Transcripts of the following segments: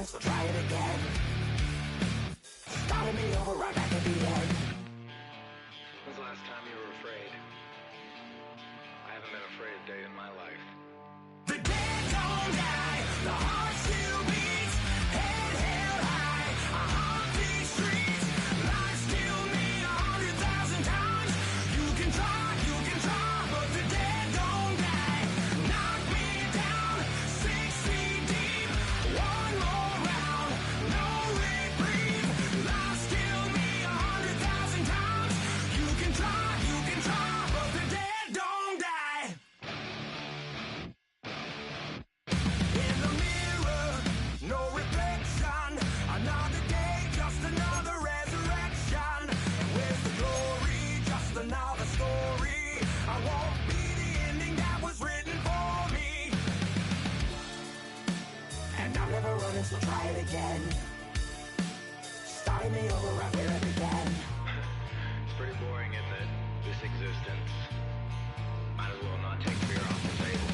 so try it again. Starting me over right back at the end. When's the last time you were afraid? I haven't been afraid a day in my life. The dead don't die, the heart still beats, head held high, I haunt these streets, life still me 100,000 times. You can try, but the dead don't die. Knock me down 6 feet deep, one more round, no reprieve. Life still me 100,000 times. You can try, but the dead don't die. In the mirror, no reflection. Another day, just another resurrection. Where's the glory? Just another story. I won't be the ending that was written for me. And I'm never running, so try it again. Starting me over right where it began. It's pretty boring, isn't it? This existence. Might as well not take fear off the table.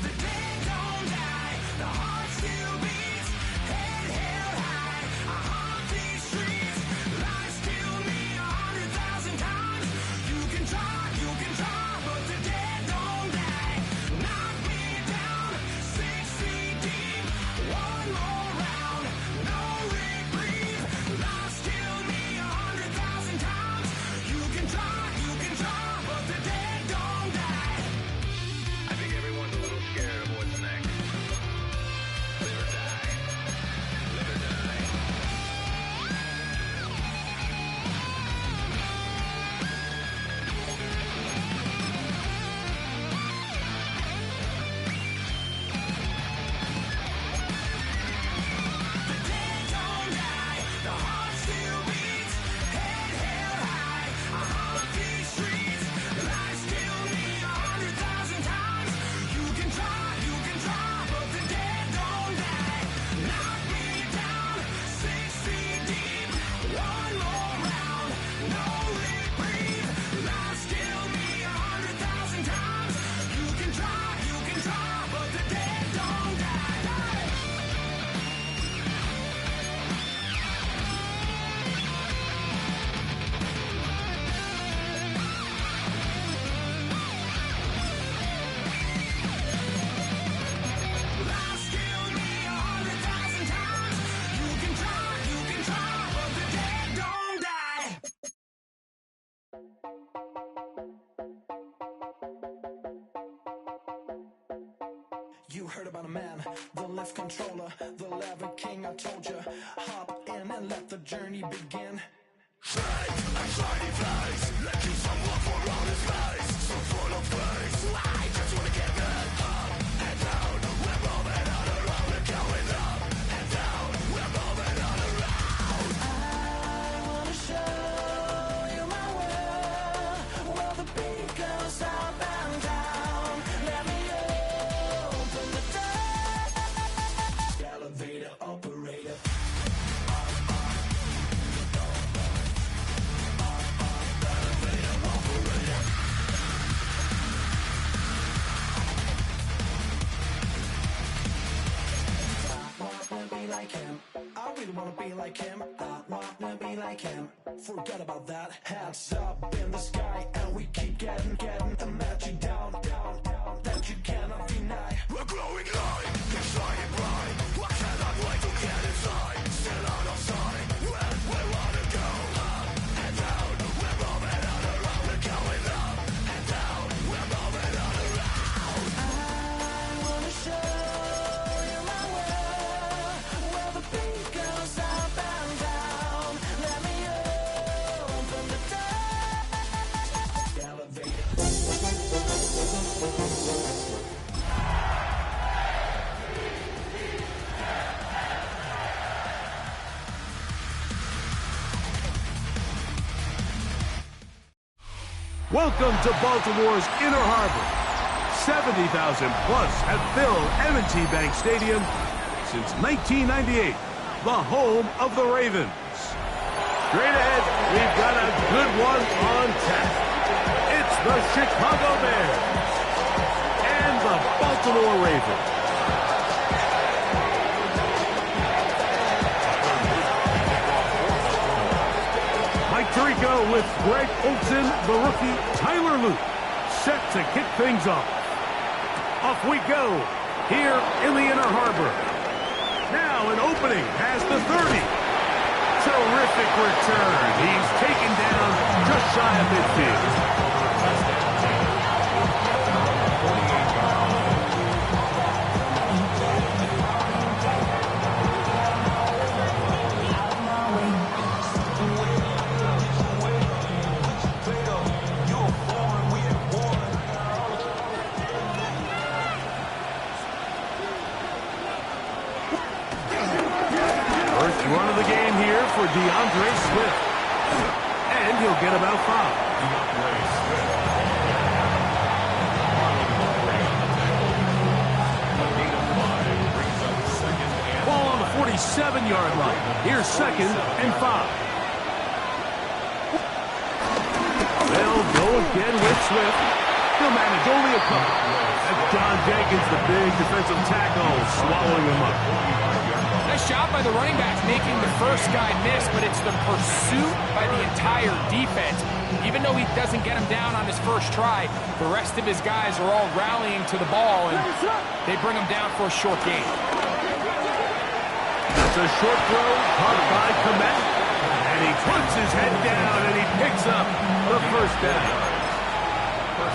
The dead don't die, the heart still beats, head held high, I haunt these streets, life still me 100,000 times. You can try, but the dead don't die. Knock me down 6 feet deep, one more round, no reprieve. Life still me 100,000 times. You can try, but the dead don't die. I think everyone's a little scared of what's next. Live or die. Live or die. The dead don't die, the heart still beats, head held high, I haunt these streets, life still me 100,000 times. You can try, but the dead don't die. Knock me down 6 feet deep, one more round, no reprieve. Life still me 100,000 times. You can try, but the dead don't die. Life still me 100,000 times. You can try, but the dead don't die. You heard about a man, the lift controller, the lever king. I told you, hop in and let the journey begin. I wanna show you my world, where the beat goes up and down. Let me open the door. Elevator operator. Like him, I really wanna be like him. I wanna be like him. Forget about that. Hands up in the sky, and we keep getting the magic down, that you cannot deny. We're growing light, keep shining bright. I cannot wait to get inside. Still out of sight, when we wanna go up and down. We're moving on around, we're going up and down. We're moving on around. I wanna show you my world, where the beat goes up and down. Let me open the door. Elevator. Welcome to Baltimore's Inner Harbor. 70,000 plus have filled M&T Bank Stadium since 1998, the home of the Ravens. Straight ahead, we've got a good one on tap. It's the Chicago Bears and the Baltimore Ravens. go with Greg Olsen, the rookie Tyler Luke, set to kick things off. Off we go here in the Inner Harbor. Now an opening has the 30. Terrific return. He's taken down just shy of midfield. Run of the game here for DeAndre Swift. And he'll get about 5. Ball on the 47-yard line. Here's 2nd and 5. They'll go again with Swift. He'll manage only a couple. That's John Jenkins, the big defensive tackle, swallowing him up. Nice job by the running backs making the first guy miss, but it's the pursuit by the entire defense. Even though he doesn't get him down on his first try, the rest of his guys are all rallying to the ball, and they bring him down for a short gain. That's a short throw caught by Komet, and he puts his head down, and he picks up the first down.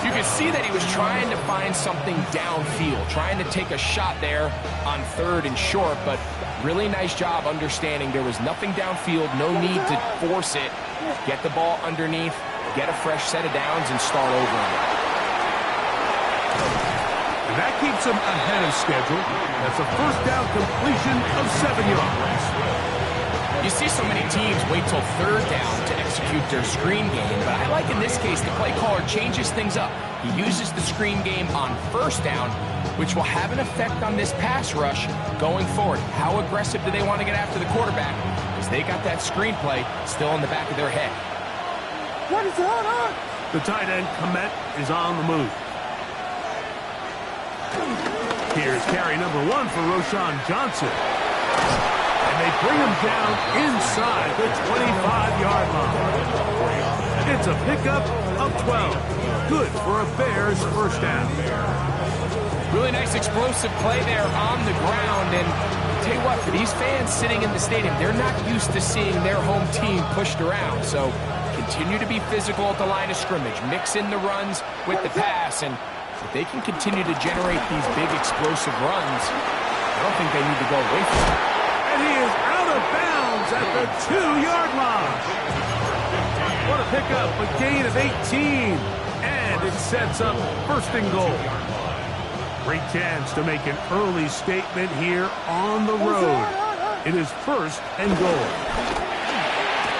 You can see that he was trying to find something downfield, trying to take a shot there on 3rd and short, but really nice job understanding there was nothing downfield, no need to force it. Get the ball underneath, get a fresh set of downs, and start over again. And that keeps him ahead of schedule. That's a first down completion of 7 yards. You see so many teams wait till 3rd down to execute their screen game, but I like in this case the play caller changes things up. He uses the screen game on 1st down, which will have an effect on this pass rush going forward. How aggressive do they want to get after the quarterback? Because they got that screen play still in the back of their head. What is going on? The tight end, Komet, is on the move. Here's carry number 1 for Roschon Johnson. And they bring him down inside the 25-yard line. It's a pickup of 12. Good for a Bears first down. Really nice explosive play there on the ground. And I'll tell you what, for these fans sitting in the stadium, they're not used to seeing their home team pushed around. So continue to be physical at the line of scrimmage. Mix in the runs with the pass. And if they can continue to generate these big explosive runs, I don't think they need to go away from it. And he is out of bounds at the 2-yard line. What a pickup, a gain of 18. And it sets up 1st and goal. Great chance to make an early statement here on the road. It is 1st and goal.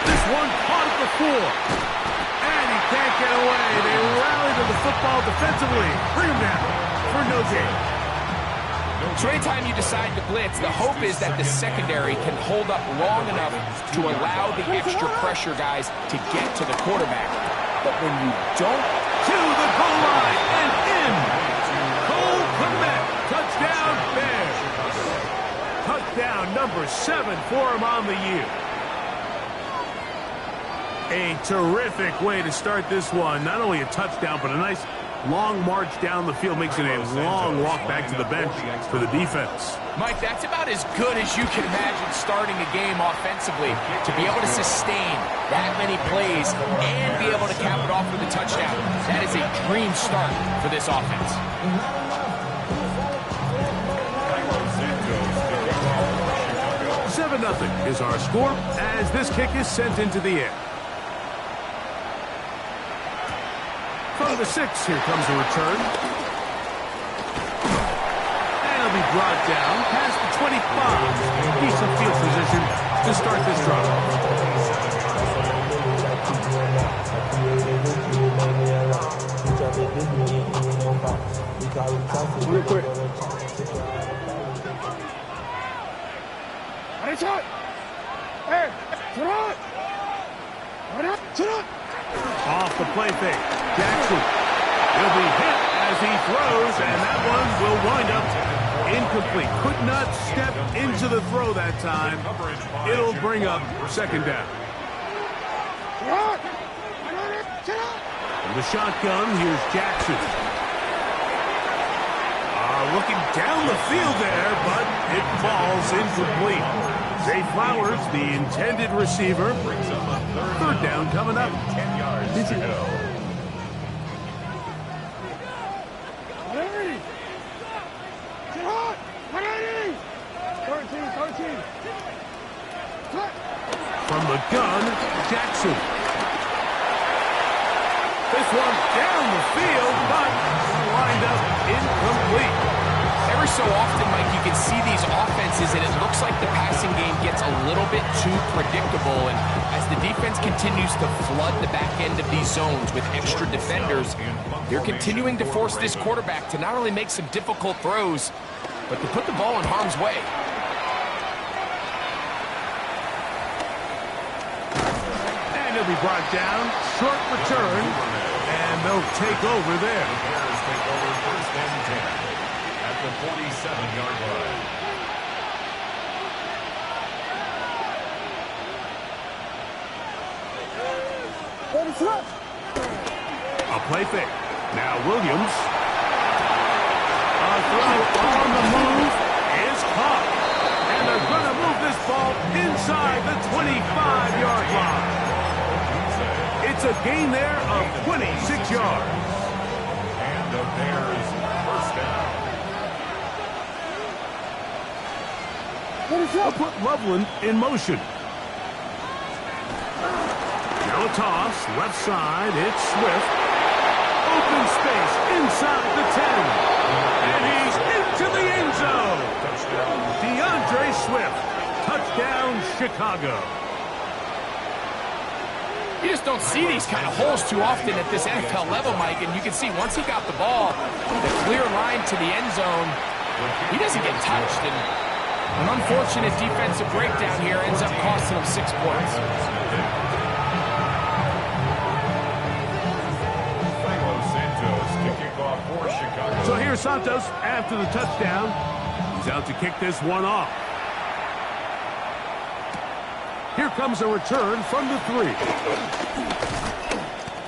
This one caught at the 4. And he can't get away. They rally to the football defensively. Bring him down for no gain. So anytime you decide to blitz, the hope is that the secondary can hold up long enough to allow the extra pressure guys to get to the quarterback. But when you don't... To the goal line and in. Cole Komet, touchdown Bears. Touchdown number 7 for him on the year. A terrific way to start this one. Not only a touchdown, but a nice long march down the field, makes it a long walk back to the bench for the defense. Mike, that's about as good as you can imagine starting a game offensively. To be able to sustain that many plays and be able to cap it off with a touchdown, that is a dream start for this offense. 7-0 is our score as this kick is sent into the air. From the 6, here comes the return. And he'll be brought down past the 25. Decent field position to start this drive. Real quick. Off the play fake. Jackson. He'll be hit as he throws, and that one will wind up incomplete. Could not step into the throw that time. It'll bring up 2nd down. From the shotgun, here's Jackson. Looking down the field there, but it falls incomplete. Zay Flowers, the intended receiver. Third down coming up. 10 yards to go. From the gun, Jackson. This one down the field, but lined up incomplete. Every so often, Mike, you can see these offenses, and it looks like the passing game gets a little bit too predictable. And as the defense continues to flood the back end of these zones with extra defenders, they're continuing to force this quarterback to not only make some difficult throws, but to put the ball in harm's way. And he'll be brought down. Short return, and they'll take over there. The Bears take over first and 10 at the 47-yard line. A play fake. Now Williams. A throw on the move is caught. And they're going to move this ball inside the 25-yard line. It's a gain there of 26 yards. And the Bears first down. They'll put Loveland in motion. Now a toss, left side, it's Swift. Open space inside the 10. And he's into the end zone. DeAndre Swift, touchdown Chicago. You just don't see these kind of holes too often at this NFL level, Mike, and you can see once he got the ball, the clear line to the end zone, he doesn't get touched, and an unfortunate defensive breakdown here ends up costing him 6 points. So here's Santos after the touchdown. He's out to kick this one off. Here comes a return from the 3.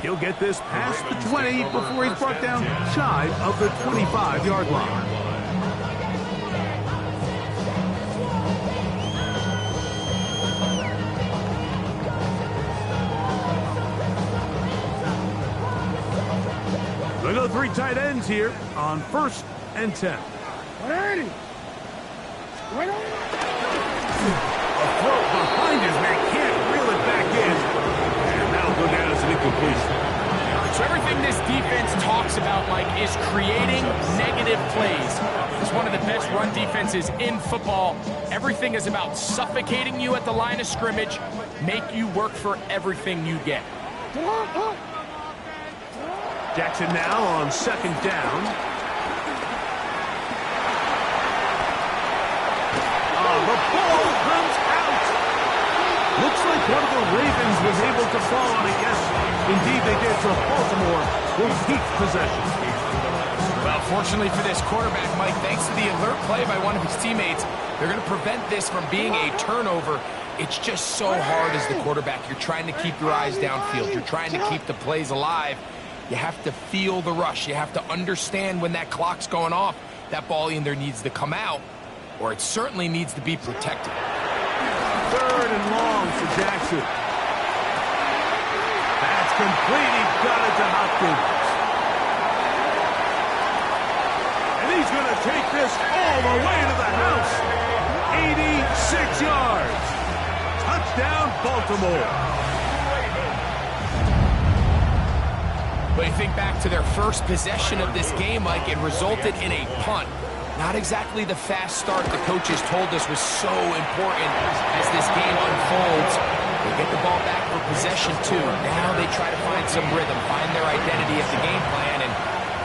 He'll get this past the 20 before he's brought down shy of the 25-yard line. They go 3 tight ends here on first and 10. A throw behind his man, can't reel it back in. And that'll go down as an incompletion. So everything this defense talks about, Mike, is creating negative plays. It's one of the best run defenses in football. Everything is about suffocating you at the line of scrimmage, make you work for everything you get. Jackson now on second down. The ball comes out. Looks like one of the Ravens was able to fall on it. Yes, indeed they did. So Baltimore will keep possession. Well, fortunately for this quarterback, Mike, thanks to the alert play by one of his teammates, they're going to prevent this from being a turnover. It's just so hard as the quarterback. You're trying to keep your eyes downfield. You're trying to keep the plays alive. You have to feel the rush. You have to understand when that clock's going off. That ball either needs to come out, or it certainly needs to be protected. Third and long for Jackson. That's complete. He got it to Hopkins. And he's going to take this all the way to the house. 86 yards. Touchdown, Baltimore. But you think back to their first possession of this game, Mike, it resulted in a punt. Not exactly the fast start the coaches told us was so important as this game unfolds. They get the ball back for possession 2. Now they try to find some rhythm, find their identity of the game plan, and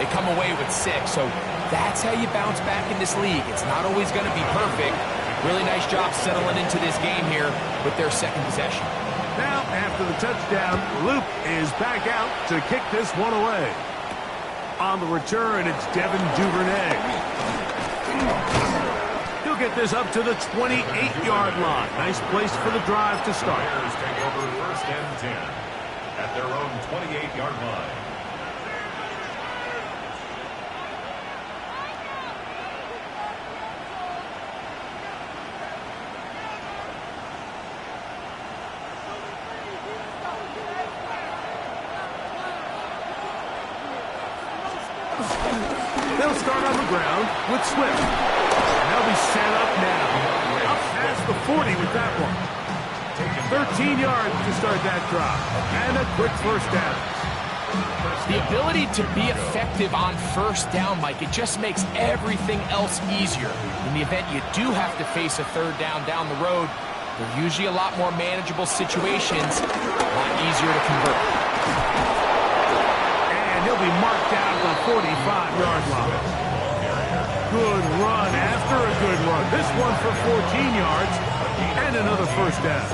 they come away with 6. So that's how you bounce back in this league. It's not always going to be perfect. Really nice job settling into this game here with their second possession. Now, after the touchdown, Luke is back out to kick this one away. On the return, it's Devin Duvernay. He'll get this up to the 28-yard line. Nice place for the drive to start. Bears take over first and 10 at their own 28-yard line. They'll start on the ground with Swift. And they'll be set up now. Up past the 40 with that one. 13 yards to start that drop. And a quick first down. The ability to be effective on first down, Mike, it just makes everything else easier. In the event you do have to face a third down the road, they're usually a lot more manageable situations, a lot easier to convert. And he'll be marked down at the 45-yard line. Good run after a good run. This one for 14 yards and another first down.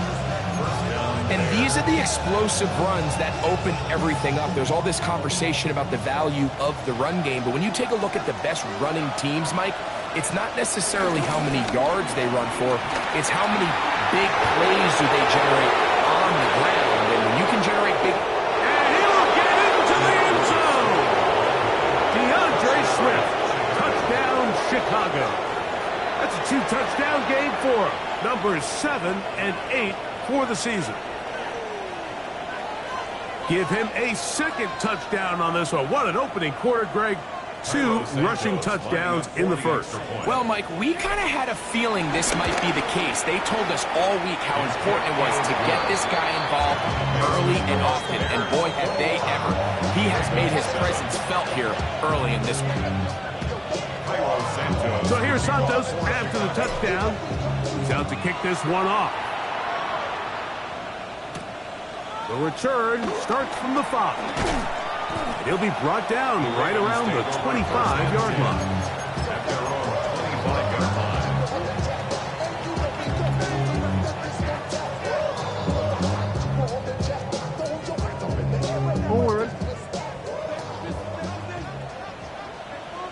And these are the explosive runs that open everything up. There's all this conversation about the value of the run game, but when you take a look at the best running teams, Mike, it's not necessarily how many yards they run for, it's how many big plays do they generate on the ground. And when you can generate big... And he'll get into the end zone! DeAndre Swift, touchdown Chicago. That's a 2-touchdown game for him. Numbers 7 and 8 for the season. Give him a second touchdown on this one. What an opening quarter, Greg. 2 rushing touchdowns in the first. Well, Mike, we kind of had a feeling this might be the case. They told us all week how important it was to get this guy involved early and often. And boy, have they ever. He has made his presence felt here early in this one. So here's Santos after the touchdown. He's out to kick this one off. The return starts from the 5. And he'll be brought down right around the 25-yard line. Forward.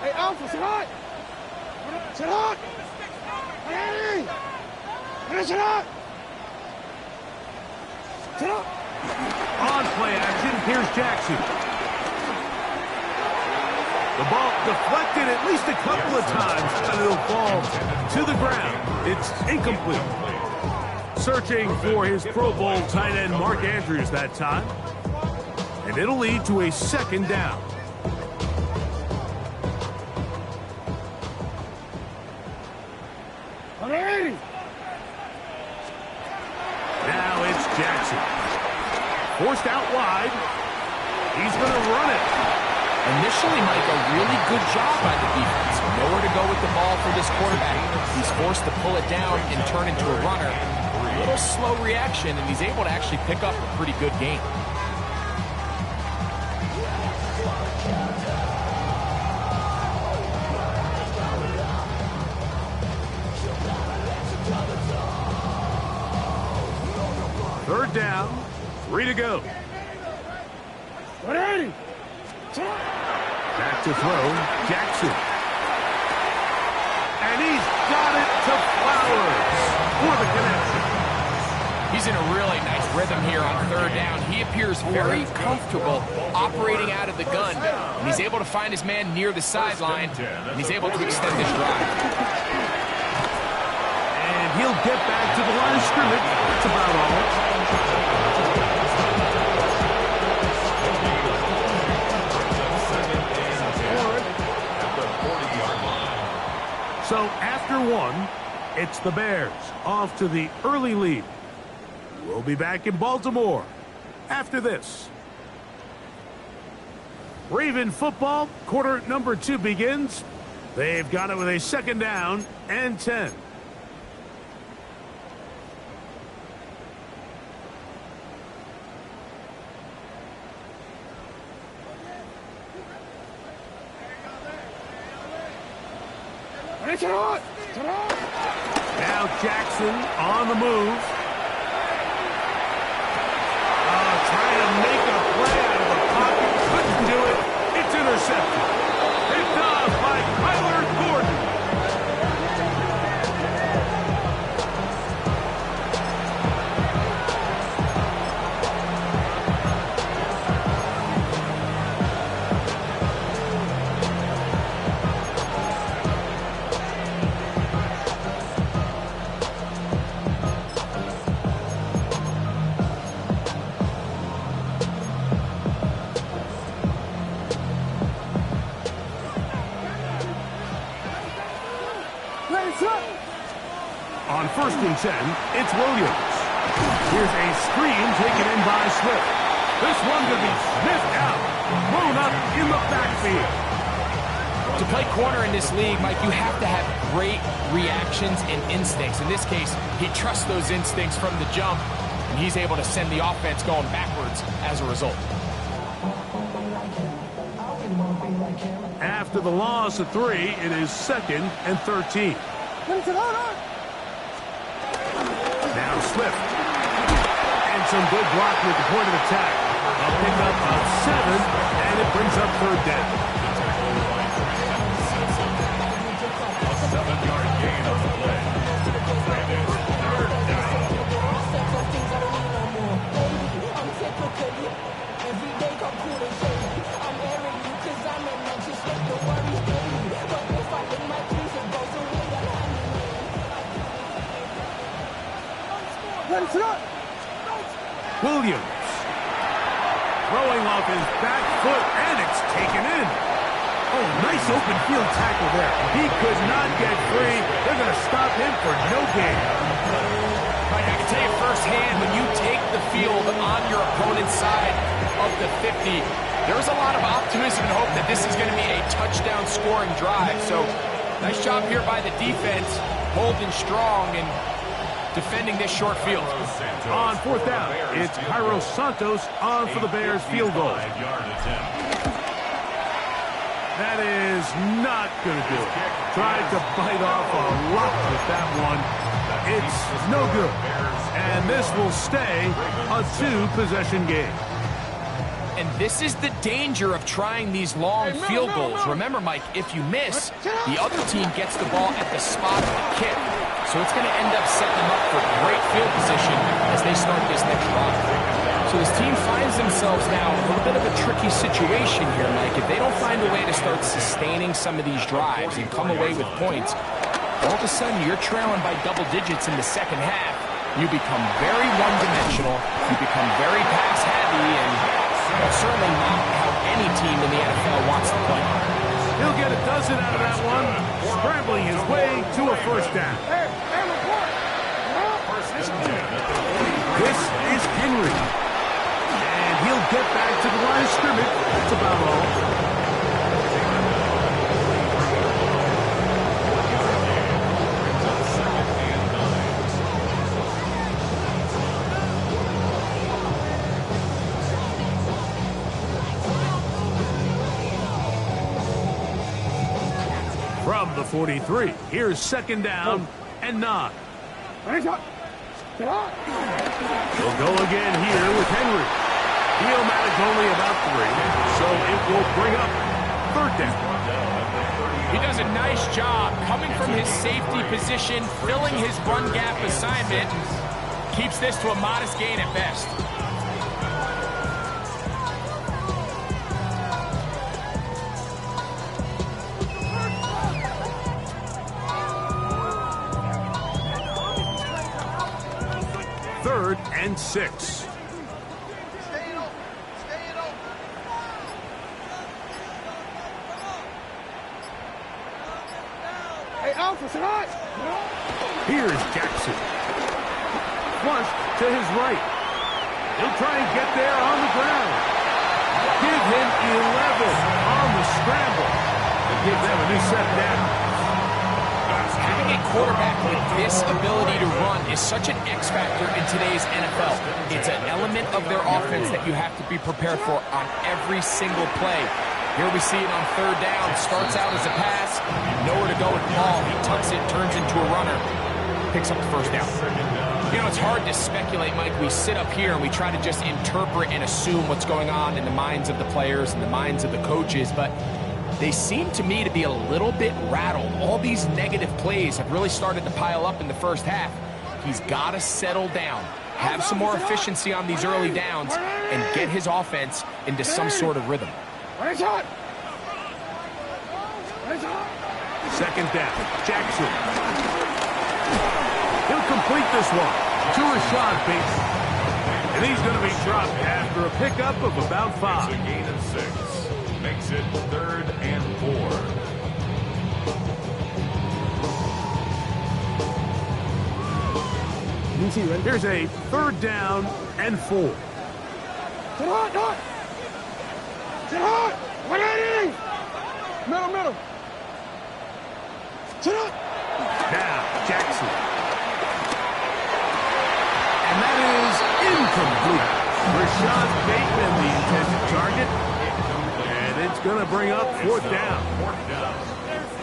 Hey, Alpha, sit hot! Sit hot! Hey! Sit hot! Sit hot! On play action, here's Jackson. The ball deflected at least a couple of times, and it'll fall to the ground. It's incomplete. Searching for his Pro Bowl tight end Mark Andrews that time. And it'll lead to a second down. Now it's Jackson. Forced out wide. He's going to run it. Initially, Mike, a really good job by the defense. Nowhere to go with the ball for this quarterback. He's forced to pull it down and turn into a runner. A little slow reaction, and he's able to actually pick up a pretty good game. Third down, 3 to go. Back to throw, Jackson. And he's got it to Flowers for the connection. He's in a really nice rhythm here on third down. He appears very comfortable operating out of the gun. And he's able to find his man near the sideline, and he's able to extend this drive. And he'll get back to the line of scrimmage. That's about all. So after one, it's the Bears off to the early lead. We'll be back in Baltimore after this. Raven football, quarter number 2 begins. They've got it with a second down and 10. Now Jackson on the move. Trying to make a play out of the pocket. Couldn't do it. It's intercepted. Picked off by Kyler Gordon. On 1st and 10, it's Williams. Here's a screen taken in by Swift. This one going to be sniffed out, thrown up in the backfield. To play corner in this league, Mike, you have to have great reactions and instincts. In this case, he trusts those instincts from the jump, and he's able to send the offense going backwards as a result. After the loss of 3, it is 2nd and 13. Now Swift. And some good blocking at the point of attack. A pickup of 7, and it brings up 3rd down. A 7-yard gain on the play. And it's 3rd down. Williams throwing off his back foot, and it's taken in. Oh, nice open field tackle there. He could not get free. They're going to stop him for no gain. Right, I can tell you firsthand, when you take the field on your opponent's side of the 50, there's a lot of optimism and hope that this is going to be a touchdown scoring drive. So, nice job here by the defense, holding strong and defending this short field. On 4th down, it's Cairo Santos on for the Bears field goal. That is not going to do it. Tried to bite off a lot with that one. It's no good. And this will stay a 2-possession game. And this is the danger of trying these long field goals. Remember, Mike, if you miss, the other team gets the ball at the spot of the kick. So it's going to end up setting them up for great field position as they start this next drive. So this team finds themselves now in a little bit of a tricky situation here, Mike. If they don't find a way to start sustaining some of these drives and come away with points, all of a sudden you're trailing by double digits in the second half. You become very one-dimensional. You become very pass-heavy, and certainly not how any team in the NFL wants to play. He'll get a dozen out of that one, scrambling his way to a 1st down. This is Henry. And he'll get back to the line of scrimmage. That's about all. From the 43, here's 2nd down and 9. He'll go again here with Henry. He'll manage only about 3, so it will bring up 3rd down. He does a nice job coming from his safety position, filling his run gap assignment, keeps this to a modest gain at best. And 6. Hey, Alpha, sit hot! Here's Jackson. Flushed to his right. He'll try and get there on the ground. Give him 11 on the scramble. And give them a new set down. Having a quarterback with this ability to run is such an X factor in today's NFL. It's an element of their offense that you have to be prepared for on every single play. Here we see it on 3rd down. Starts out as a pass. Nowhere to go with the ball. He tucks it, turns into a runner. Picks up the 1st down. You know, it's hard to speculate, Mike. We sit up here and we try to just interpret and assume what's going on in the minds of the players and the minds of the coaches, but they seem to me to be a little bit rattled. All these negative plays have really started to pile up in the first half. He's got to settle down, have some more efficiency on these early downs, and get his offense into some sort of rhythm. 2nd down, Jackson. He'll complete this one to Rashad Bateman. And he's going to be dropped after a pickup of about 5. It's a gain of 6. Makes it 3rd and 4. DC, ready? Here's a 3rd down and 4. Sit hard, dog. Sit hard. 180. Middle. Sit up. Now, Jackson. And that is incomplete. Rashad Bateman, the intended target. And it's going to bring up 4th down.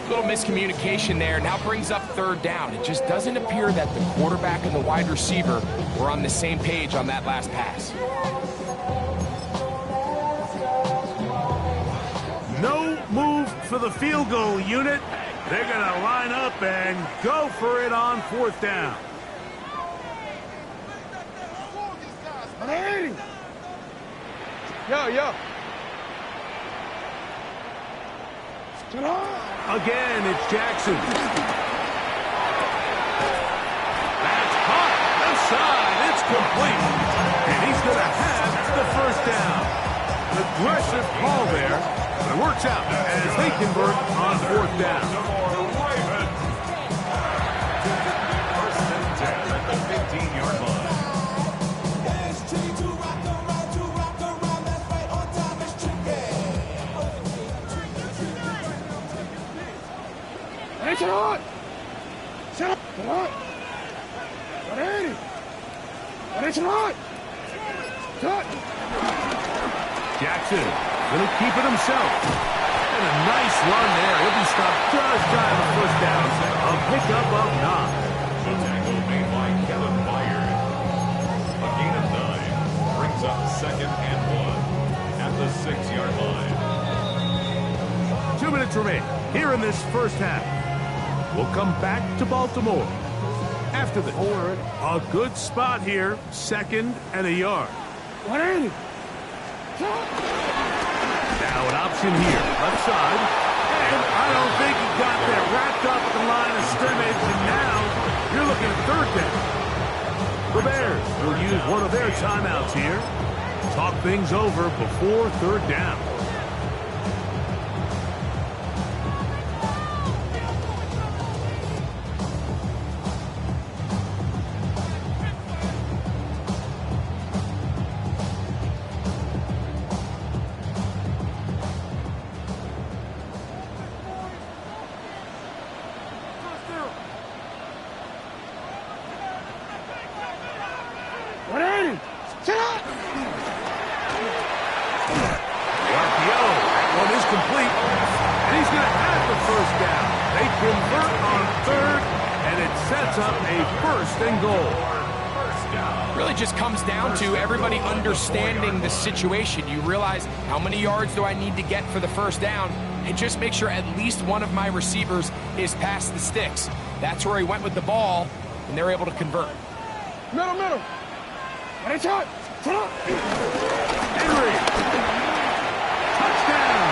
Little miscommunication there. Now brings up 3rd down. It just doesn't appear that the quarterback and the wide receiver were on the same page on that last pass. No move for the field goal unit. They're going to line up and go for it on 4th down. 180. Yo. Sit hard. Again, it's Jackson. That's caught. Left side. It's complete. And he's going to have the 1st down. Aggressive call there. But it works out as they convert on 4th down. 1st and 10 at the 15-yard line. Hey, sit hard. Sit up. Sit hard. 180. 180, sit hard. Cut. Jackson going to keep it himself. And a nice run there. He'll be stopped just shy of the 1st down. A pickup of 9. The tackle made by Kevin Byard. A gain of 9 brings up 2nd and 1 at the 6-yard line. 2 minutes remain here in this 1st half. We'll come back to Baltimore after this. A good spot here, 2nd and a yard. 180. Now an option here, left side. And I don't think he got that wrapped up at the line of scrimmage. And now you're looking at 3rd down. The Bears will use one of their timeouts here. Talk things over before 3rd down. Understanding the situation. You realize how many yards do I need to get for the 1st down, and just make sure at least one of my receivers is past the sticks. That's where he went with the ball, and they're able to convert. Middle. Ready, shot. Henry. Touchdown.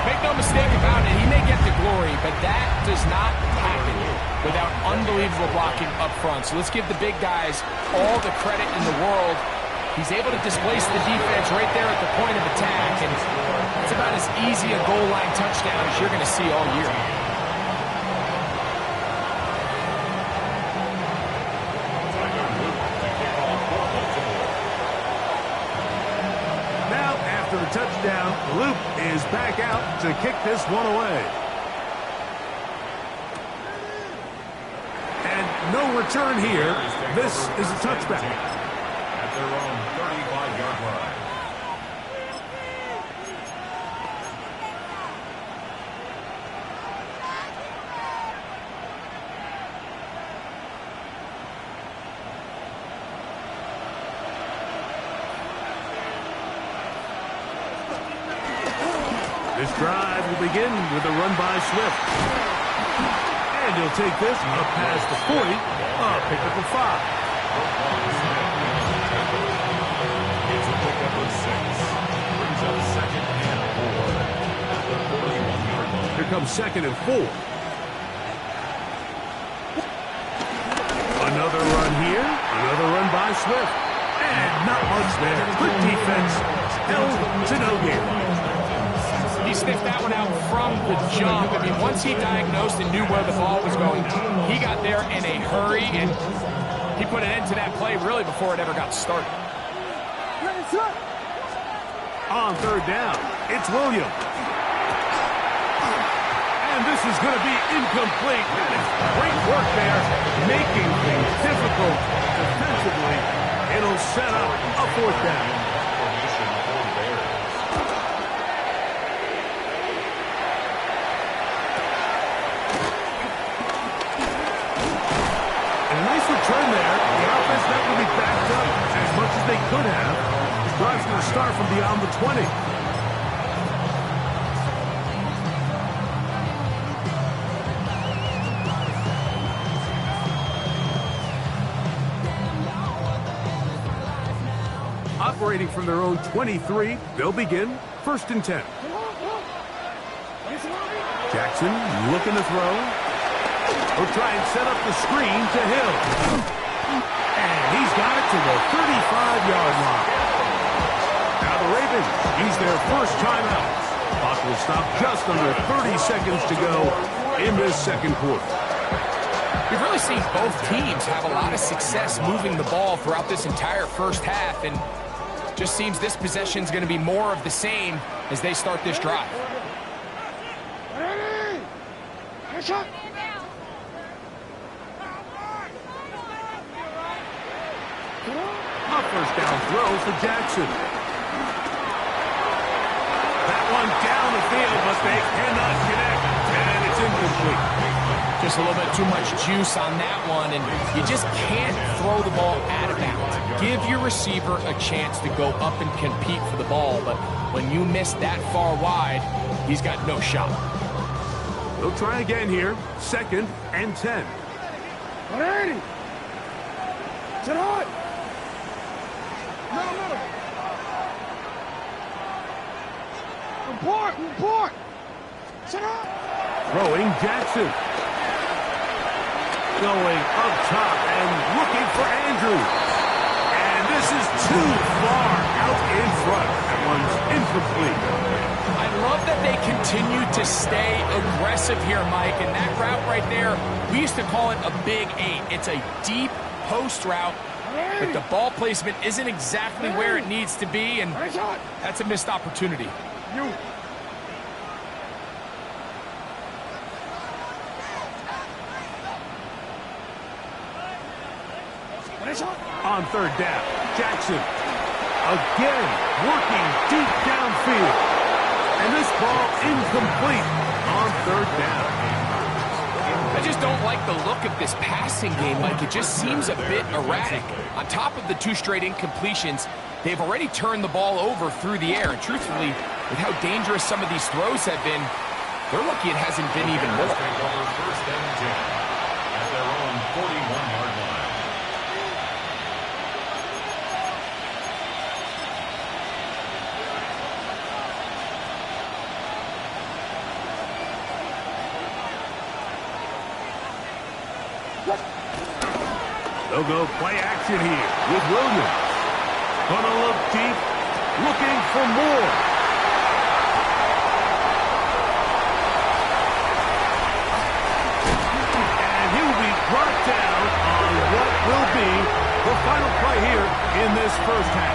Make no mistake about it, he may get the glory, but that does not happen without unbelievable blocking up front. So let's give the big guys all the credit in the world. He's able to displace the defense right there at the point of attack, and it's about as easy a goal line touchdown as you're going to see all year. Now, after the touchdown, Luke is back out to kick this one away. And no return here. This is a touchback. At their own 35-yard line. This drive will begin with a run by Swift. And he'll take this up past the 40, pick up a 5. It's a pickup of 6. Brings up 2nd and 4 at the 41-yard line. Here comes 2nd and 4. Another run here, another run by Swift. And not much there. Good defense, held to no gain. He's sniffed that one out from the jump. I mean, once he diagnosed and knew where the ball was going, he got there in a hurry, and he put an end to that play really before it ever got started. On third down, it's Williams. And this is going to be incomplete. That is great work there, making things difficult defensively. It'll set up a fourth down. And a nice return there. The offense not really backed up as much as they could have. The drive's going to start from beyond the 20. Operating from their own 23, they'll begin 1st and 10. Jackson looking to throw. He'll try and set up the screen to Hill. And he's got it to the 35-yard line. Now the Ravens use their first timeout. Clock will stop just under 30 seconds to go in this second quarter. We've really seen both teams have a lot of success moving the ball throughout this entire first half, and just seems this possession is going to be more of the same as they start this drive. A first down throw for Jackson. That one down the field, but they cannot connect, and it's incomplete. Just a little bit too much juice on that one, and you just can't throw the ball out of bounds. Give your receiver a chance to go up and compete for the ball, but when you miss that far wide, he's got no shot. They'll try again here, 2nd and 10. 180. Sit hard. No. Report. Sit hard. Throwing Jackson. Going up top and looking for Andrews. And this is too far out in front. That one's incomplete. I love that they continue to stay aggressive here, Mike, and that route right there, we used to call it a big 8. It's a deep post route, but the ball placement isn't exactly where it needs to be, and that's a missed opportunity. On third down, Jackson again working deep downfield. And this ball incomplete on third down. I just don't like the look of this passing game, Mike. It just seems a bit erratic. On top of the 2 straight incompletions, they've already turned the ball over through the air. And truthfully, with how dangerous some of these throws have been, they're lucky it hasn't been even more. 1st and 10 at their own 41-yard line. They'll go play action here with Williams. Gonna look deep, looking for more. And he'll be brought down on what will be the final play here in this first half.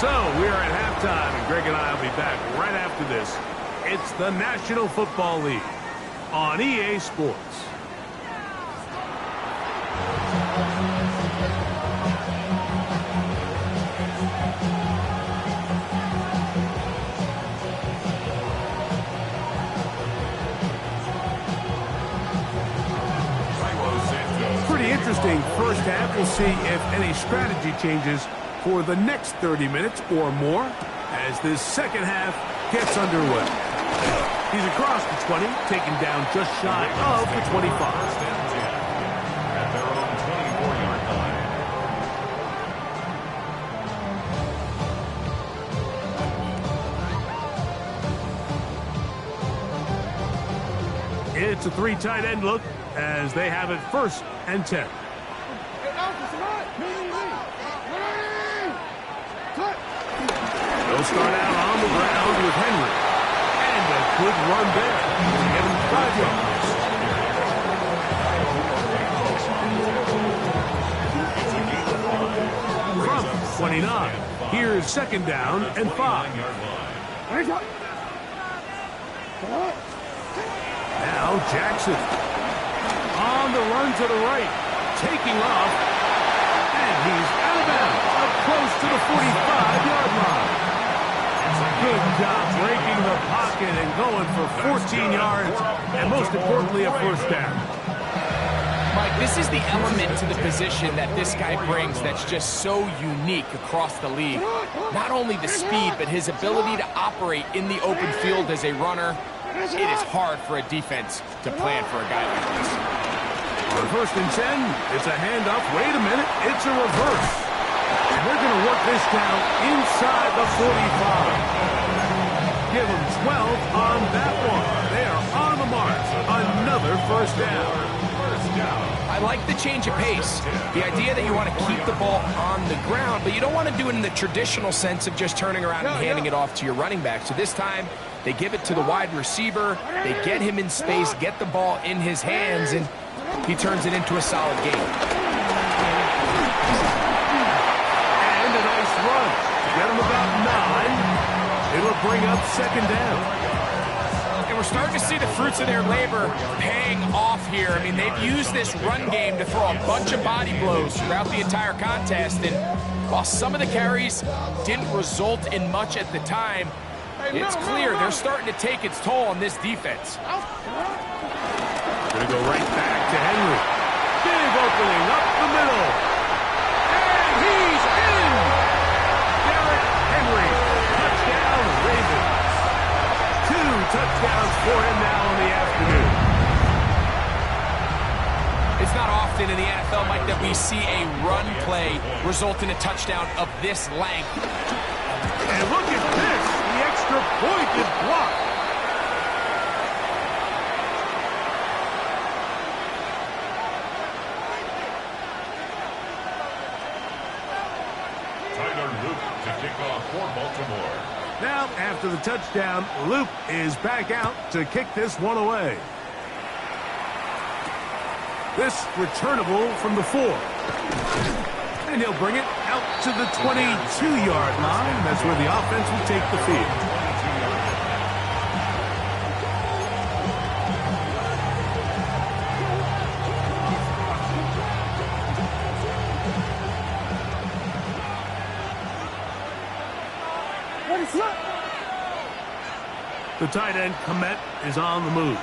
So we are at halftime, and Greg and I will be back right after this. It's the National Football League on EA Sports. Pretty interesting first half. We'll see if any strategy changes for the next 30 minutes or more as this second half gets underway. He's across the 20, taken down just shy of the 25. At their own 24-yard line. It's a 3 tight end look as they have it 1st and 10. start out on the ground with Henry. And a good run there to get him 5 yards. From 29, here's 2nd down and 5. Now Jackson on the run to the right, taking off, and he's out of bounds, up close to the 45-yard line. Good job breaking the pocket and going for 14 yards, and most importantly, a 1st down. Mike, this is the element to the position that this guy brings that's just so unique across the league. Not only the speed, but his ability to operate in the open field as a runner. It is hard for a defense to plan for a guy like this. On 1st and 10, it's a handoff. Wait a minute, it's a reverse. And they're going to work this down inside the 45. Give them 12 on that one. They are on the mark. Another 1st down. I like the change of pace. The idea that you want to keep the ball on the ground, but you don't want to do it in the traditional sense of just turning around and handing it off to your running back. So this time, they give it to the wide receiver. They get him in space, get the ball in his hands, and he turns it into a solid game. And a nice run. Get him about 9. It'll bring up 2nd down. And we're starting to see the fruits of their labor paying off here. I mean, they've used this run game to throw a bunch of body blows throughout the entire contest. And while some of the carries didn't result in much at the time, it's clear they're starting to take its toll on this defense. Gonna go right back to Henry. Big opening up the middle. And he's in! Derrick Henry. Touchdown, Ravens. 2 touchdowns for him now in the afternoon. It's not often in the NFL, Mike, that we see a run play result in a touchdown of this length. And look at this. The extra point is blocked. Tyler Luke to kick off for Baltimore. Now, after the touchdown, Luke is back out to kick this one away. This returnable from the 4. And he'll bring it out to the 22-yard line. That's where the offense will take the field. The tight end, Komet, is on the move.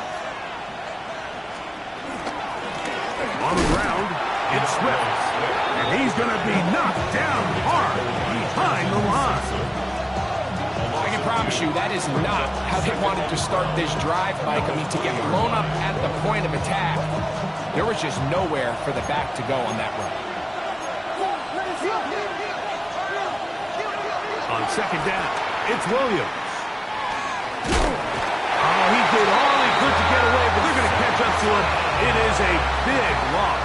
On the ground, it's Swift. And he's going to be knocked down hard behind the line. I can promise you that is not how they wanted to start this drive, Mike. I mean, to get blown up at the point of attack, there was just nowhere for the back to go on that run. On 2nd down, it's Williams. Oh, he did all he could to get away, but they're going to catch up to him. It is a big loss.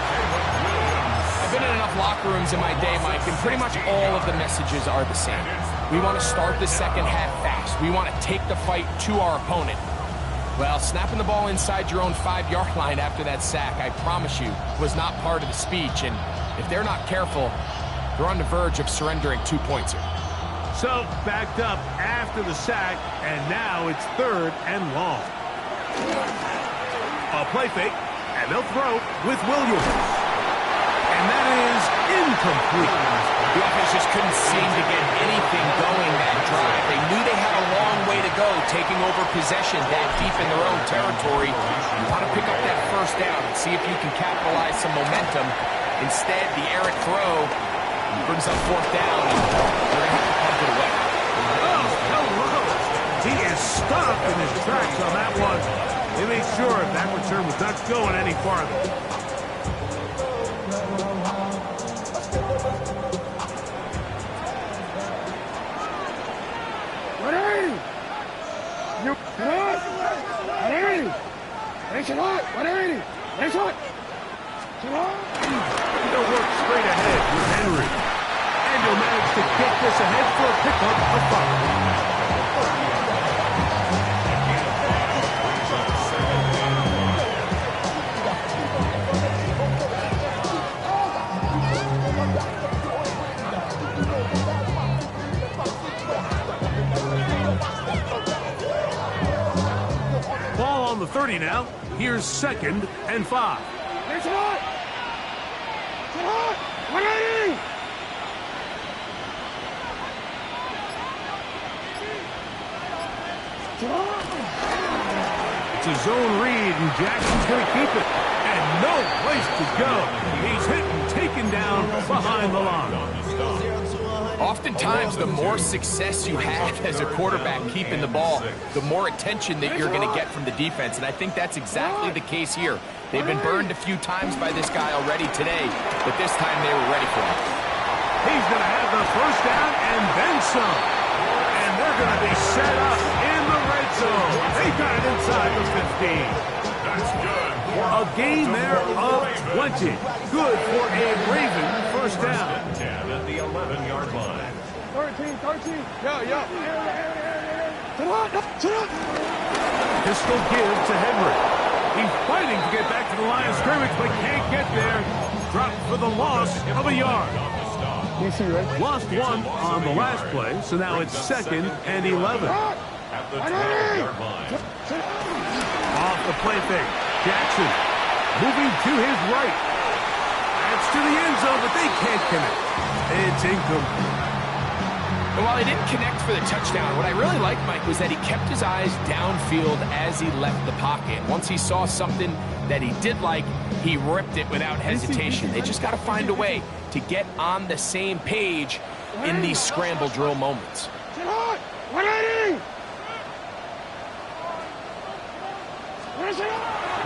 I've been in enough locker rooms in my day, Mike, and pretty much all of the messages are the same. We want to start the second half fast. We want to take the fight to our opponent. Well, snapping the ball inside your own 5-yard line after that sack, I promise you, was not part of the speech. And if they're not careful, they're on the verge of surrendering 2 points here. So, backed up after the sack, and now it's 3rd and long. A play fake, and they'll throw with Williams. And that is incomplete. The offense just couldn't seem to get anything going that drive. They knew they had a long way to go, taking over possession that deep in their own territory. You want to pick up that 1st down and see if you can capitalize some momentum. Instead, the errant throw brings up 4th down, and they're going to have to punt it away. Oh, hello. He is stopped in his tracks on that one. They made sure that return was not going any farther. He'll work straight ahead with Henry. And he'll manage to kick this ahead for a pickup of 5. Ball on the 30 now. Here's 2nd and 5. It's hot! It's hot! 180! It's a zone read, and Jackson's going to keep it. And no place to go. He's hit and taken down behind the line. Oftentimes, the more success you have as a quarterback keeping the ball, the more attention that you're going to get from the defense, and I think that's exactly the case here. They've been burned a few times by this guy already today, but this time they were ready for him. He's going to have the first down and then some. And they're going to be set up in the red zone. They got it inside the 15. That's good. A gain there of 20. Good for a Raven first down. 10 at the 11-yard line. 13. Yeah. Sit up. Pistol give to Henry. He's fighting to get back to the line of scrimmage, but can't get there. Dropped for the loss of a yard. Lost one on the last play, so now it's 2nd and 11. At the 12-yard line. Off the play fake. Jackson moving to his right. That's to the end zone, but they can't connect. It's incomplete. And while he didn't connect for the touchdown, what I really liked, Mike, was that he kept his eyes downfield as he left the pocket. Once he saw something that he did like, he ripped it without hesitation. They just got to find a way to get on the same page in these scramble drill moments. 180!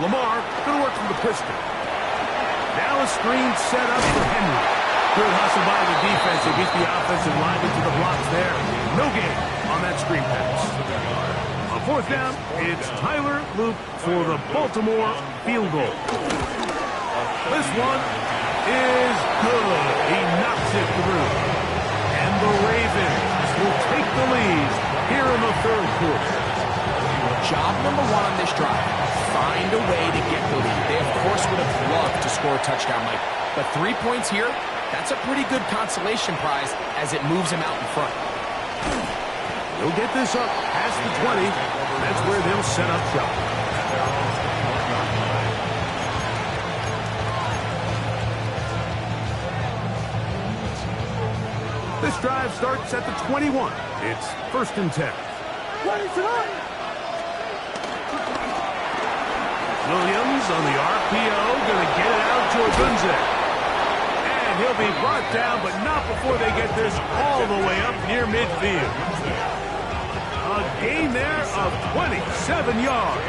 Lamar going to work from the pistol. Now a screen set up for Henry. Good hustle by the defense. They beat the offensive line into the blocks there. No gain on that screen pass. On 4th down, it's Tyler Luke for the Baltimore field goal. This one is good. He knocks it through. And the Ravens will take the lead here in the 3rd quarter. Job number 1 on this drive, find a way to get the lead. They, of course, would have loved to score a touchdown, Mike. But 3 points here, that's a pretty good consolation prize as it moves him out in front. They'll get this up past the 20. That's where they'll set up shop. This drive starts at the 21. It's 1st and 10. Williams on the RPO, going to get it out to Odunze. And he'll be brought down, but not before they get this all the way up near midfield. A gain there of 27 yards.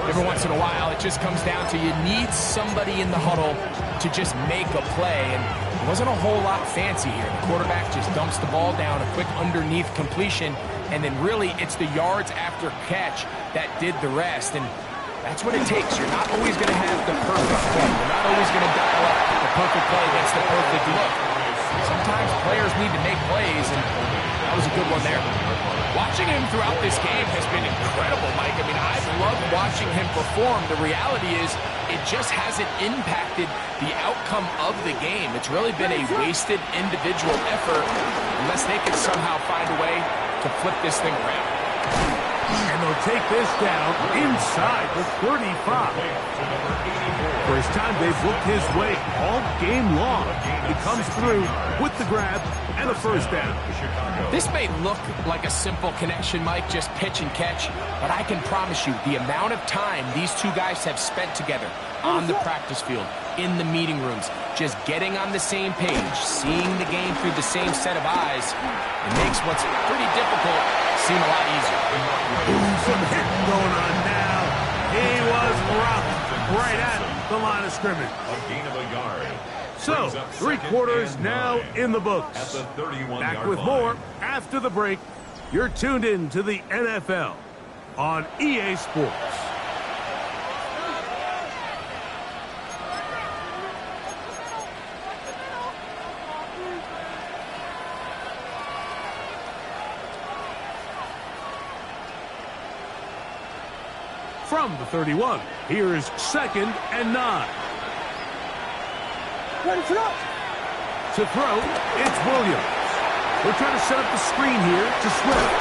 Every once in a while, it just comes down to you need somebody in the huddle to just make a play. And it wasn't a whole lot fancy here. The quarterback just dumps the ball down, a quick underneath completion, and then really it's the yards after catch that did the rest. And that's what it takes. You're not always going to have the perfect play. You're not always going to dial up the perfect play against the perfect look. Sometimes players need to make plays, and that was a good one there. Watching him throughout this game has been incredible, Mike. I mean, I've loved watching him perform. The reality is it just hasn't impacted the outcome of the game. It's really been a wasted individual effort unless they can somehow find a way to flip this thing around. And they'll take this down inside the 35. First time they've looked his way all game long. He comes through with the grab and a first down. This may look like a simple connection, Mike, just pitch and catch, but I can promise you the amount of time these two guys have spent together on the practice field, in the meeting rooms, just getting on the same page, seeing the game through the same set of eyes, it makes what's pretty difficult seem a lot easier. Ooh, some hitting going on now. He was rocked right at the line of scrimmage. A gain of a yard. So, 3 quarters now in the books. At the 31-yard Back with line. more after the break. You're tuned in to the NFL on EA Sports. from the 31. Here's 2nd and 9. Ready for that. To throw, it's Williams. We're trying to set up the screen here to Swift.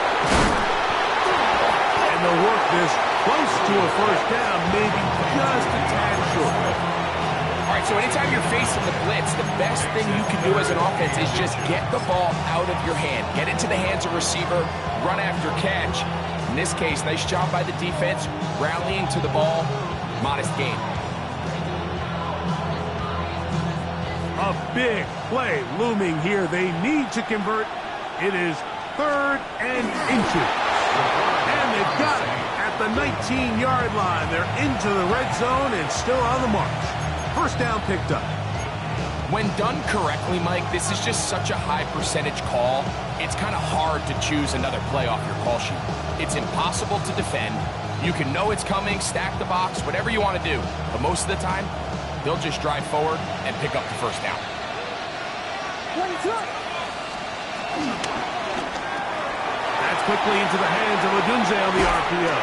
And they'll work this close to a first down, maybe just a tad short. All right, so anytime you're facing the blitz, the best thing you can do as an offense is just get the ball out of your hand. Get it to the hands of receiver, run after catch. In this case, nice job by the defense, rallying to the ball, modest gain. A big play looming here. They need to convert. It is 3rd and inches. And they've got it at the 19-yard line. They're into the red zone and still on the march. First down picked up. When done correctly, Mike, this is just such a high percentage call. It's kind of hard to choose another play off your call sheet. It's impossible to defend. You can know it's coming, stack the box, whatever you want to do. But most of the time, they'll just drive forward and pick up the first down. That's quickly into the hands of Odunze on the RPO.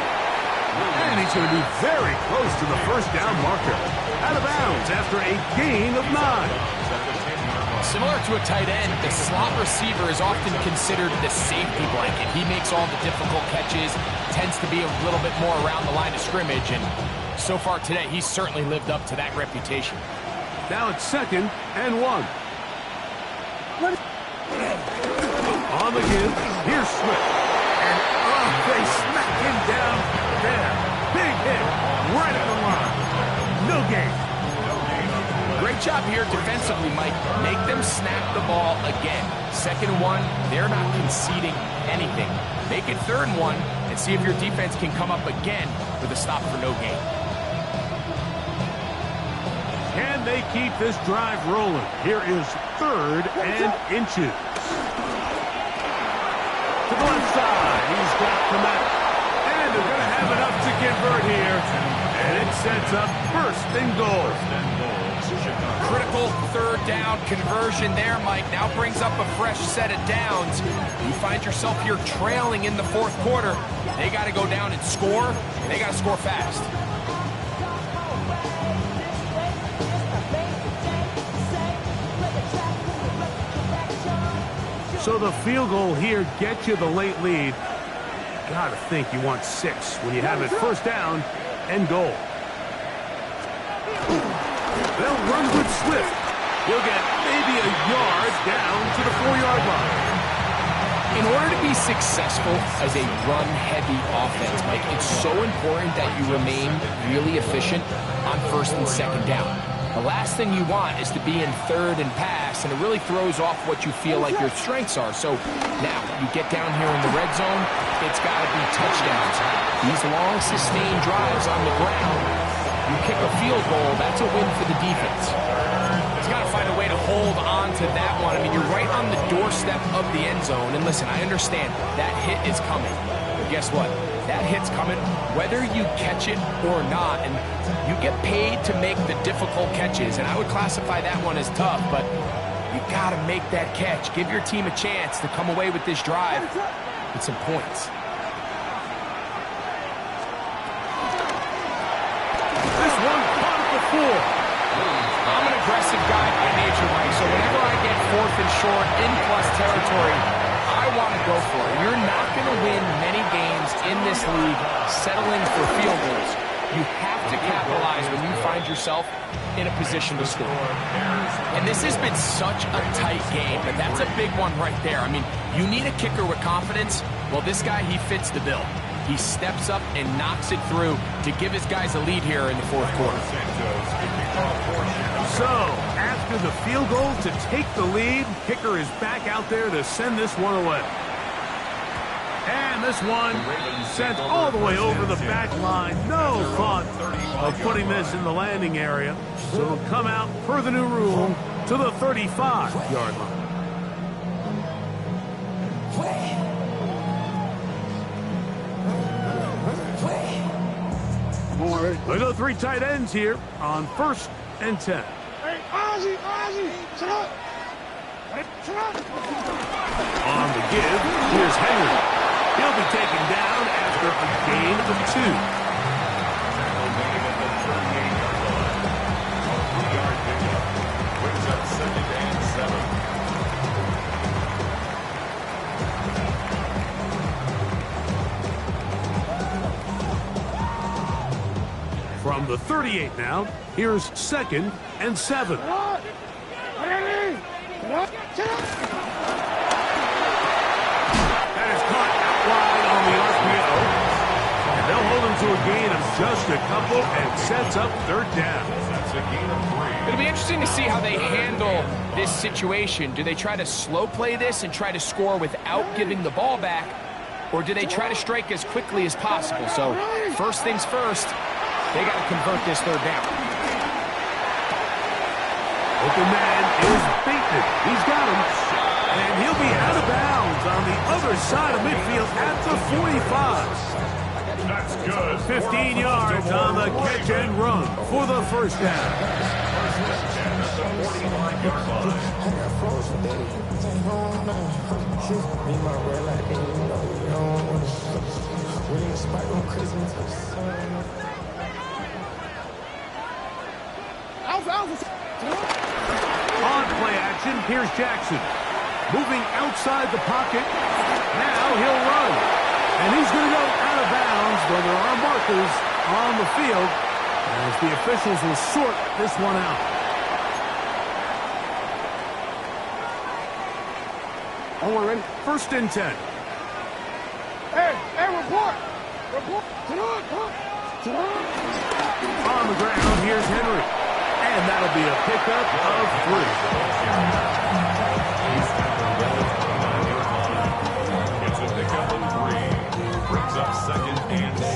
And he's going to be very close to the first down marker. Out of bounds after a gain of 9. Similar to a tight end, the slot receiver is often considered the safety blanket. He makes all the difficult catches, tends to be a little bit more around the line of scrimmage, and so far today, he's certainly lived up to that reputation. Now it's 2nd and 1. On the give, here's Swift. And they smack him down there. Big hit, right at the line. No gain. Great job here defensively, Mike. Make them snap the ball again. 2nd and 1, they're not conceding anything. Make it 3rd and 1, and see if your defense can come up again with a stop for no gain. Can they keep this drive rolling? Here is 3rd and inches. To the left side, he's got Komet. And they're going to have enough to convert here. And it sets up 1st and goal. Critical 3rd down conversion there, Mike. Now brings up a fresh set of downs. You find yourself here trailing in the 4th quarter. They got to go down and score. And they got to score fast. So the field goal here gets you the late lead. Gotta think you want 6 when you have it 1st down and goal. They'll run with Swift. He'll get maybe a yard down to the 4-yard line. In order to be successful as a run-heavy offense, Mike, it's so important that you remain really efficient on 1st and 2nd down. The last thing you want is to be in 3rd and pass, and it really throws off what you feel like your strengths are. So now you get down here in the red zone, it's got to be touchdowns. These long, sustained drives on the ground, you kick a field goal, that's a win for the defense. He's got to find a way to hold on to that one. I mean, you're right on the doorstep of the end zone. And listen, I understand that hit is coming. But guess what? That hit's coming whether you catch it or not. And you get paid to make the difficult catches. And I would classify that one as tough, but you got to make that catch. Give your team a chance to come away with this drive with some points. This one caught at the 4. I'm an aggressive guy by nature, Mike, so whenever I get 4th and short in plus territory, I want to go for it. You're not going to win many games in this league settling for field goals. You have to capitalize when you find yourself in a position to score. And this has been such a tight game, but that's a big one right there. I mean, you need a kicker with confidence. Well, this guy, he fits the bill. He steps up and knocks it through to give his guys a lead here in the 4th quarter. So, after the field goal to take the lead, kicker is back out there to send this one away. And this one sent all the way over the back line. No thought of putting this in the landing area. So it'll come out, per the new rule, to the 35-yard line. Look at the 3 tight ends here on 1st and 10. Hey, Ozzie, shut up. On the give, here's Henry. He'll be taken down after a gain of 2. and 7. From the 38 now, here's 2nd and 7. That is caught out wide on the RPO. And they'll hold him to a gain of just a couple and sets up 3rd down. That's a gain of 3. It'll be interesting to see how they handle this situation. Do they try to slow play this and try to score without giving the ball back? Or do they try to strike as quickly as possible? So first things first, they got to convert this 3rd down. Open man is Bateman. He's got him. And he'll be out of bounds on the other side of midfield at the 45. That's good. 15 yards on the catch and run for the 1st down. At the 49-yard line. On play action, here's Jackson. Moving outside the pocket. Now he'll run. And he's going to go out of bounds when there are markers on the field as the officials will sort this one out. Oh, we're ready. 1st and 10. Hey, report. Report. Sit on. On the ground, here's Henry. And that'll be a pickup of 3. It's a pickup of 3. Brings up 2nd and 7.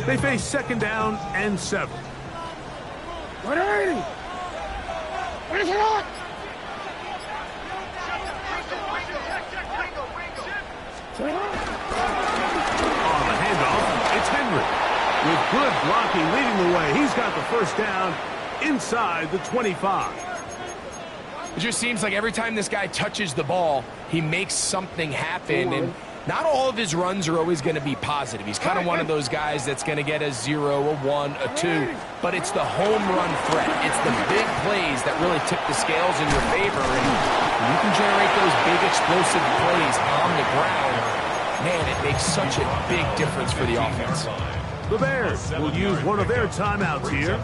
They face 2nd down and 7. 180. What is it on? On the handoff, it's Henry. With good blocking leading the way, he's got the 1st down inside the 25. It just seems like every time this guy touches the ball, he makes something happen. And not all of his runs are always going to be positive. He's kind of one of those guys that's going to get a 0, a 1, a 2. But it's the home run threat. It's the big plays that really tip the scales in your favor. And when you can generate those big explosive plays on the ground, man, it makes such a big difference for the offense. The Bears will use one of their timeouts here,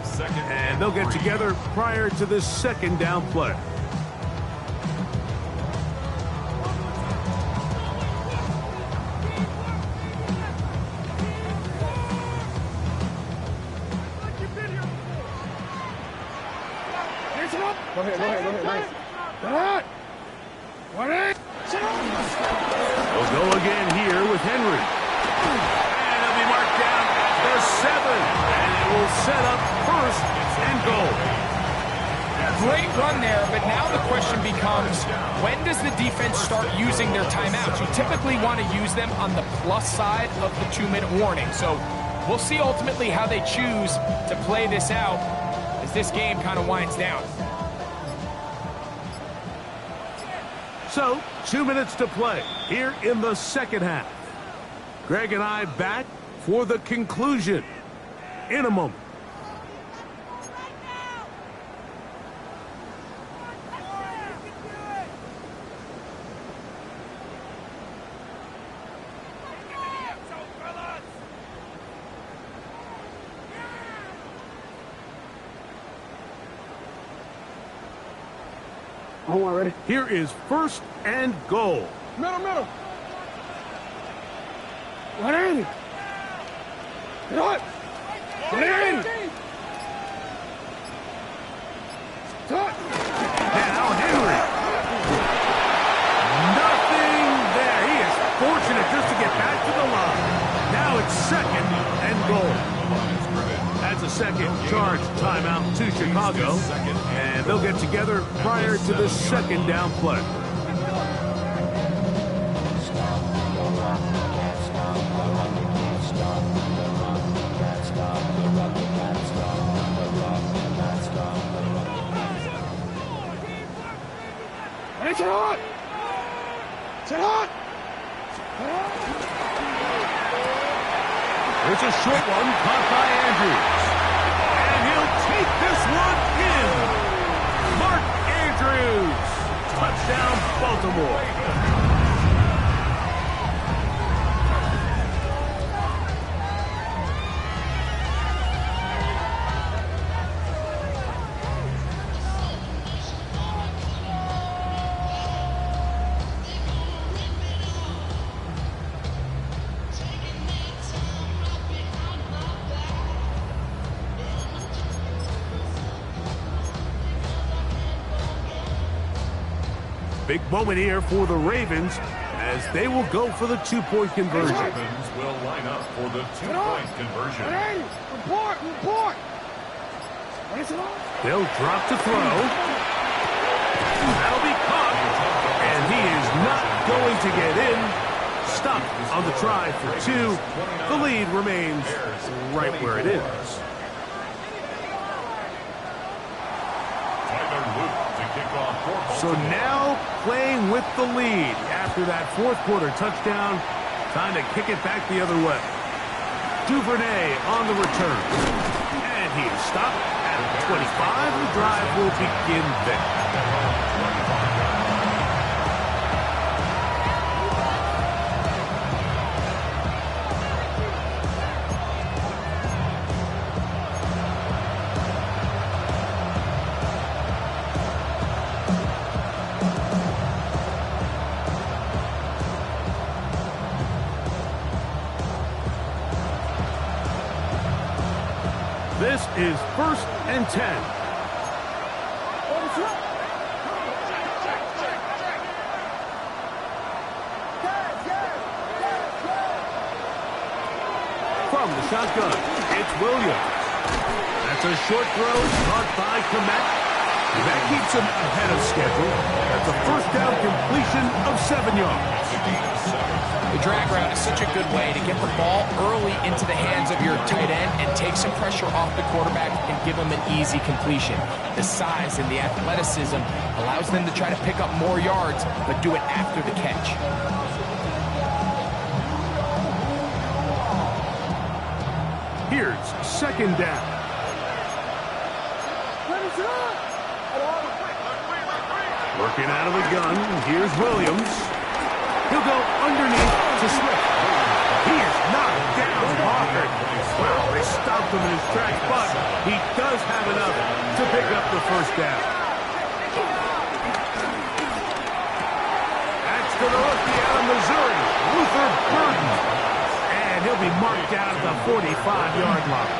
and they'll get together prior to this 2nd down play. Go ahead. Nice. Good. 180. They'll go again here with Henry. And he'll be marked down at the 7. And it will set up 1st and goal. Great run there, but now the question becomes, when does the defense start using their timeouts? You typically want to use them on the plus side of the 2-minute warning. So we'll see ultimately how they choose to play this out as this game kind of winds down. So, 2 minutes to play here in the 2nd half. Greg and I back for the conclusion in a moment. Oh, ready. Here is 1st and goal. Middle. 180. Get up. 180. Touch. Now Henry. Nothing there. He is fortunate just to get back to the line. Now it's 2nd and goal. That's a 2nd charge timeout to Chicago. And they'll get together prior to the 2nd down play. It's on. It's a short one caught by Andrews. And he'll take this one in. Mark Andrews. Touchdown, Baltimore. Big moment here for the Ravens as they will go for the two-point conversion. Ravens will line up for the two-point conversion. Report. They'll drop to throw. That'll be caught. And he is not going to get in. Stopped on the try for two. The lead remains right where it is. So now playing with the lead after that fourth quarter touchdown. Time to kick it back the other way. Duvernay on the return. And he is stopped at 25. The drive will begin there. This is 1st and 10. From the shotgun, it's Williams. That's a short throw caught by Kmet. That keeps him ahead of schedule. That's a first down completion of 7 yards. The drag route is such a good way to get the ball early into the hands of your tight end and take some pressure off the quarterback and give him an easy completion. The size and the athleticism allows them to try to pick up more yards, but do it after the catch. Here's 2nd down. Working out of the gun, here's Williams. He'll go underneath to Swift. He is knocked down hard. Wow, they stopped him in his tracks, but he does have enough to pick up the first down. That's to the rookie out of Missouri, Luther Burden. And he'll be marked down at the 45-yard line.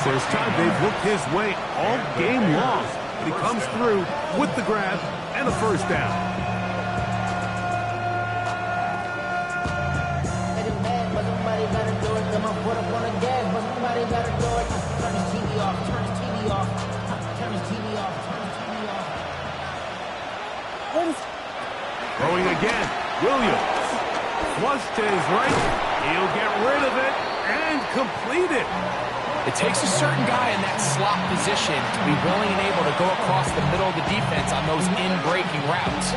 First time they've looked his way all game long. But he comes through with the grab and a first down. Throwing again, Williams. Flush to his right. He'll get rid of it and complete it. It takes a certain guy in that slot position to be willing and able to go across the middle of the defense on those in-breaking routes.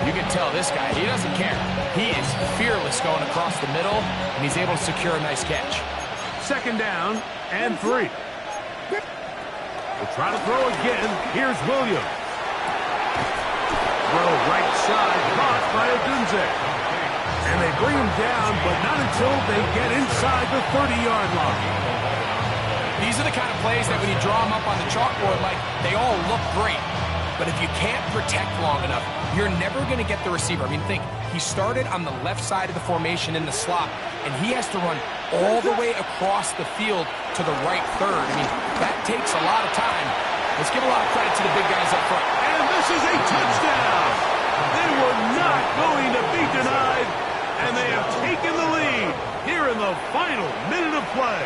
You can tell this guy, he doesn't care. He is fearless going across the middle, and he's able to secure a nice catch. 2nd down and 3. We'll try to throw again. Here's Williams. Throw right side, caught by Odunze. And they bring him down, but not until they get inside the 30-yard line. These are the kind of plays that when you draw them up on the chalkboard, like, they all look great. But if you can't protect long enough, you're never going to get the receiver. I mean, think, he started on the left side of the formation in the slot, and he has to run all the way across the field to the right third. I mean, that takes a lot of time. Let's give a lot of credit to the big guys up front. And this is a touchdown! They were not going to be denied, and they have taken the lead here in the final minute of play.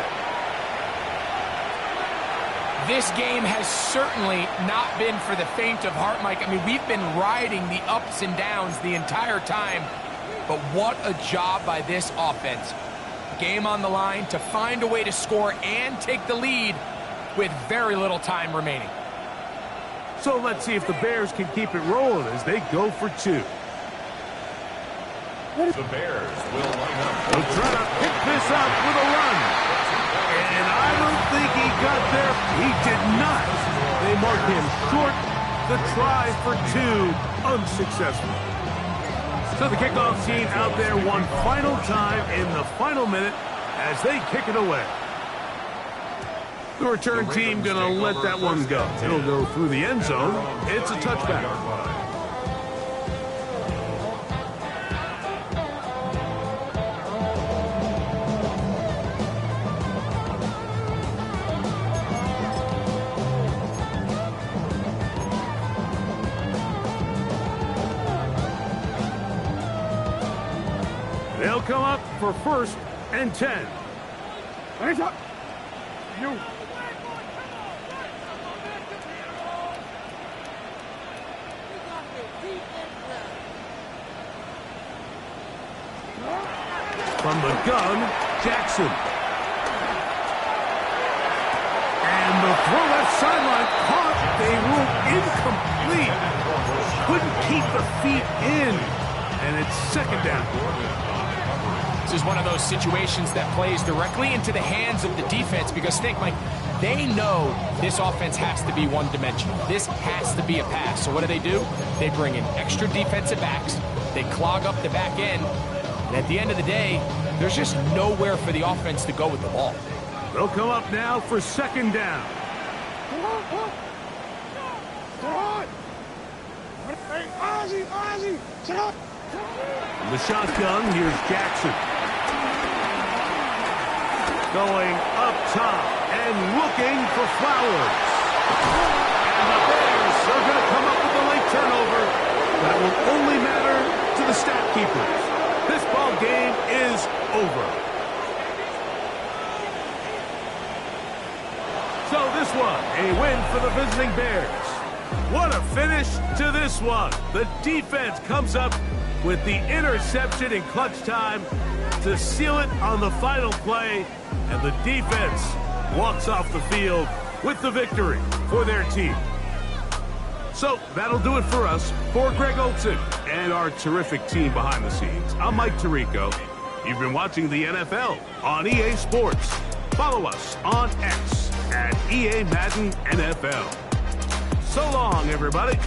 This game has certainly not been for the faint of heart, Mike. I mean, we've been riding the ups and downs the entire time, but what a job by this offense. Game on the line to find a way to score and take the lead with very little time remaining. So let's see if the Bears can keep it rolling as they go for 2. The Bears will line up. They'll try to pick this up with a run. And I don't think he got there. He did not. They marked him short. The try for 2, unsuccessful. So the kickoff team out there one final time in the final minute as they kick it away. The return team going to let that one go. It'll go through the end zone. It's a touchback. They'll come up for 1st and 10. Hands up. You. From the gun, Jackson. And the throw left sideline caught. They ruled incomplete. Couldn't keep the feet in. And it's 2nd down. This is one of those situations that plays directly into the hands of the defense because think, Mike, they know this offense has to be one-dimensional. This has to be a pass. So what do? They bring in extra defensive backs. They clog up the back end. And at the end of the day, there's just nowhere for the offense to go with the ball. They'll come up now for 2nd down. Hey, Ozzie, sit up. From the shotgun, here's Jackson. Going up top and looking for Flowers. And the Bears are going to come up with a late turnover, but it will only matter to the stat keepers. This ball game is over. So this one, a win for the visiting Bears. What a finish to this one. The defense comes up with the interception in clutch time to seal it on the final play, and the defense walks off the field with the victory for their team. So that'll do it for us. For Greg Olson and our terrific team behind the scenes, I'm Mike Tirico. You've been watching the NFL on EA Sports. Follow us on X at EA Madden NFL. So long, everybody.